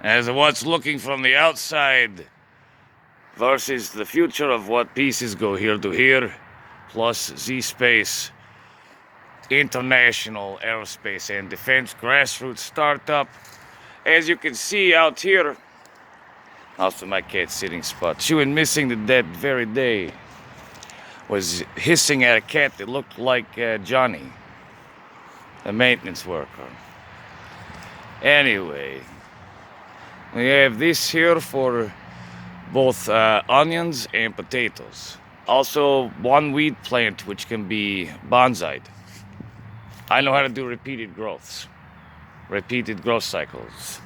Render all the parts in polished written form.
as what's looking from the outside versus the future of what pieces go here to here, plus Z-Space, international aerospace and defense grassroots startup. As you can see out here, also my cat's sitting spot, chewing missing that very day, was hissing at a cat that looked like Johnny, the maintenance worker. Anyway, we have this here for both onions and potatoes. Also, one weed plant which can be bonsaied. I know how to do repeated growth cycles.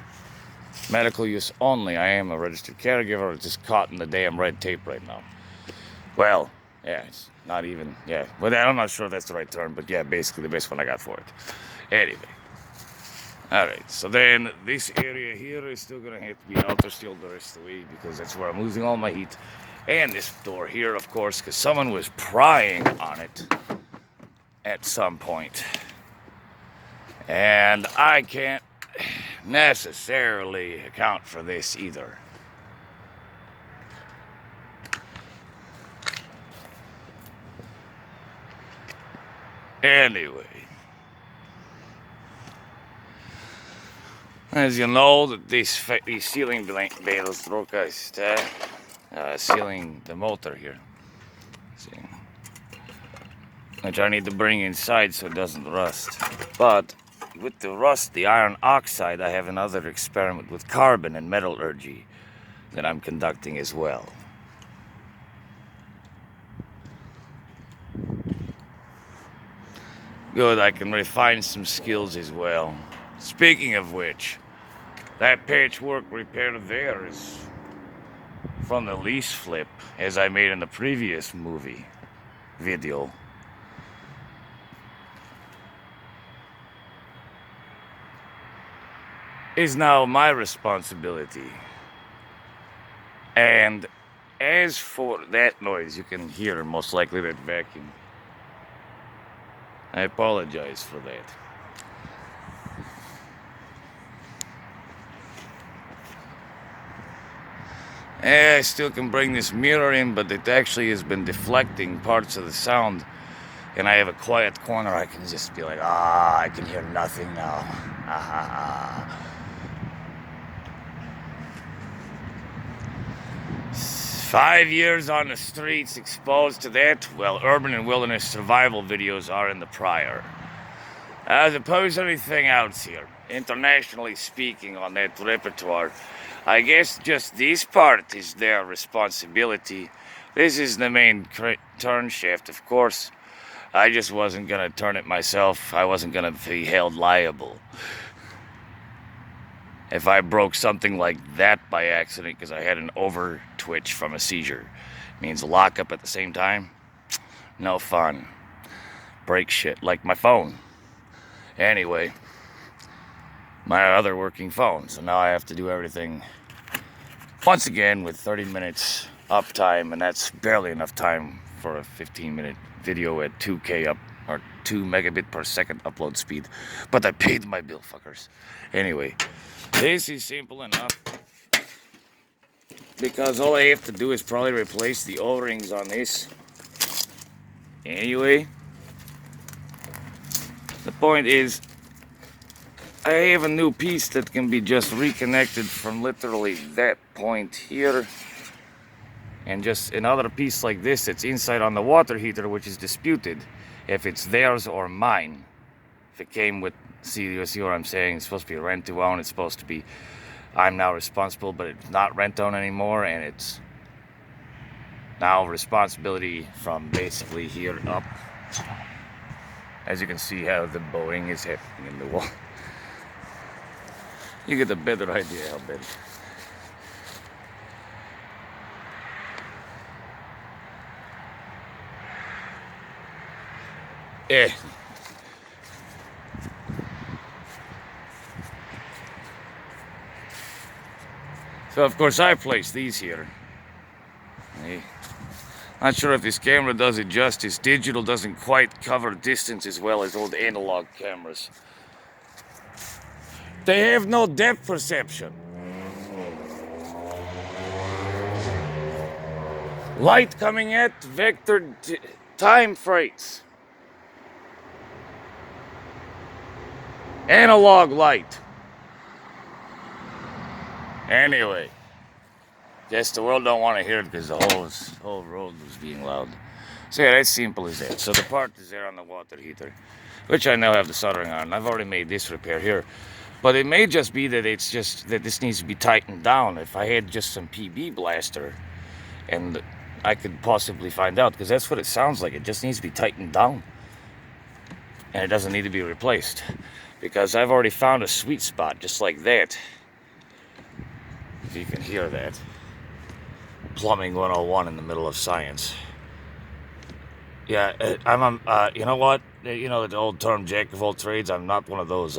Medical use only. I am a registered caregiver, just caught in the damn red tape right now. Well, yeah, it's not even, yeah. Well, I'm not sure if that's the right term, but yeah, basically the best one I got for it. Anyway. Alright, so then this area here is still gonna have to be outer still the rest of the way because that's where I'm losing all my heat. And this door here, of course, because someone was prying on it at some point. And I can't necessarily account for this either. Anyway. As you know, that these ceiling bales, sealing the motor here. See, which I need to bring inside so it doesn't rust. But with the rust, the iron oxide, I have another experiment with carbon and metallurgy that I'm conducting as well. Good, I can refine some skills as well. Speaking of which, that patchwork repair there is from the lease flip, as I made in the previous video. Is now my responsibility. And as for that noise, you can hear most likely that vacuum. I apologize for that. I still can bring this mirror in, but it actually has been deflecting parts of the sound. And I have a quiet corner, I can just be like, I can hear nothing now. 5 years on the streets exposed to that, well, urban and wilderness survival videos are in the prior. As opposed to anything else here, internationally speaking on that repertoire, I guess just this part is their responsibility. This is the main turn shaft, of course. I just wasn't gonna turn it myself. I wasn't gonna be held liable. If I broke something like that by accident because I had an over twitch from a seizure, means lockup at the same time, no fun. Break shit like my phone. Anyway, my other working phone, so now I have to do everything once again with 30 minutes uptime, and that's barely enough time for a 15-minute video at 2K up, or 2 megabit per second upload speed. But I paid my bill, fuckers. Anyway, this is simple enough because all I have to do is probably replace the O-rings on this. Anyway, the point is, I have a new piece that can be just reconnected from literally that point here. And just another piece like this that's inside on the water heater, which is disputed if it's theirs or mine. If it came with, see what I'm saying? It's supposed to be rent to own. It's supposed to be, I'm now responsible, but it's not rent to own anymore. And it's now responsibility from basically here up. As you can see how the bowing is happening in the wall. You get a better idea how bad. Yeah. So of course I placed these here. Hey. Not sure if this camera does it justice. Digital doesn't quite cover distance as well as old analog cameras. They have no depth perception. Light coming at vector time freights. Analog light. Anyway, guess the world don't want to hear it because the whole road was being loud. So yeah, that's simple as that. So the part is there on the water heater, which I now have the soldering on. I've already made this repair here. But it may just be that it's just that this needs to be tightened down. If I had just some PB blaster, and I could possibly find out, because that's what it sounds like. It just needs to be tightened down. And it doesn't need to be replaced. Because I've already found a sweet spot just like that. If you can hear that. Plumbing 101 in the middle of science. Yeah, you know what? You know the old term, jack of all trades? I'm not one of those,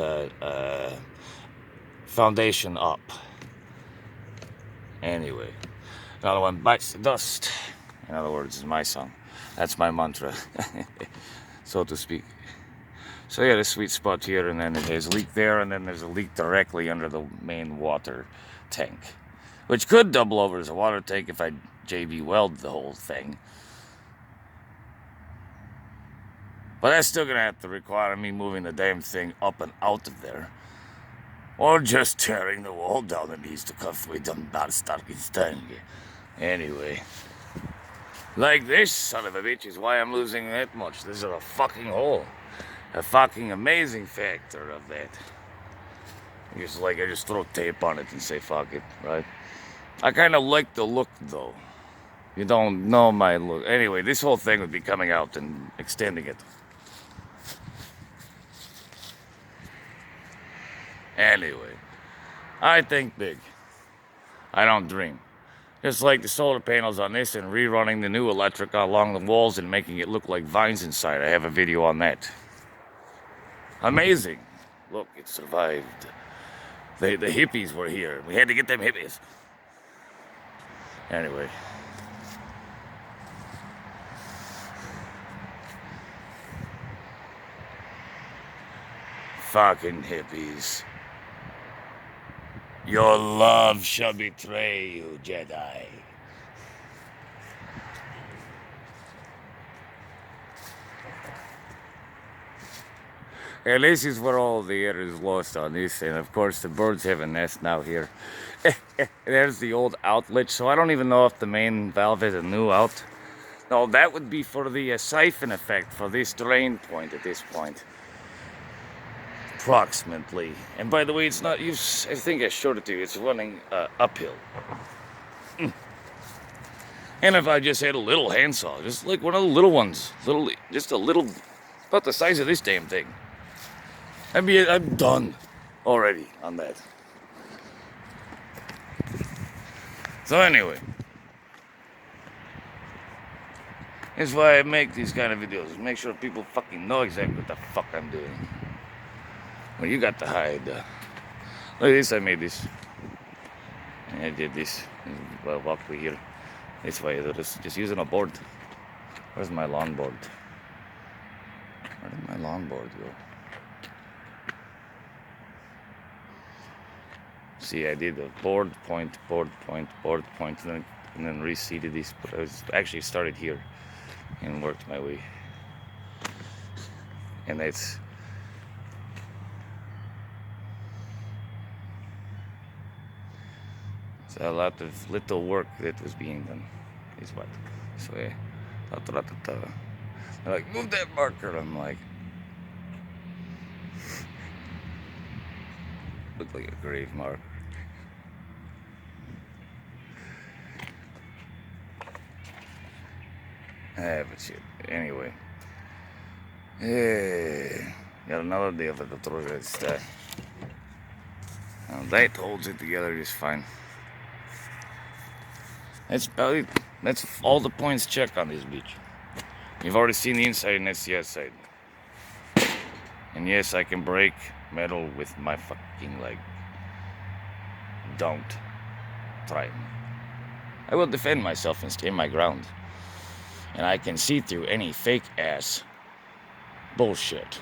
foundation up. Anyway, another one bites the dust. In other words, is my song. That's my mantra, so to speak. So yeah, the sweet spot here, and then there's a leak there, and then there's a leak directly under the main water tank, which could double over as a water tank if I JB weld the whole thing. But that's still gonna have to require me moving the damn thing up and out of there. Or just tearing the wall down that needs to cut with them Starkistan. Anyway. Like this son of a bitch is why I'm losing that much. This is a fucking hole. A fucking amazing factor of that. Just like I just throw tape on it and say fuck it, right? I kinda like the look though. You don't know my look. Anyway, this whole thing would be coming out and extending it. Anyway, I think big. I don't dream. Just like the solar panels on this and rerunning the new electric along the walls and making it look like vines inside. I have a video on that. Amazing. Look, it survived. The hippies were here. We had to get them hippies. Anyway. Fucking hippies. Your love shall betray you, Jedi. And this is where all the air is lost on this, and of course the birds have a nest now here. There's the old outlet, so I don't even know if the main valve has a new out. No, that would be for the siphon effect for this drain point at this point. Approximately. And by the way, it's not, I think I showed it to you, it's running uphill. And if I just had a little handsaw, just like one of the little ones, just a little, about the size of this damn thing, I'm done already on that. So anyway, that's why I make these kind of videos, make sure people fucking know exactly what the fuck I'm doing. Well, you got to hide. Look at this, I made this. I did this. Well, walkway here. This way, just using a board. Where's my longboard? Where did my longboard go? See, I did a board point, and then reseated this. But I actually started here and worked my way. And it's a lot of little work that was being done. Is what? So yeah, they're like, move that marker. I'm like, looked like a grave marker. But shit. Anyway, yeah, got another deal for the throw that stuff. That holds it together just fine. That's all the points checked on this beach. You've already seen the inside, and that's the outside. And yes, I can break metal with my fucking leg. Don't try me. I will defend myself and stand my ground. And I can see through any fake ass bullshit.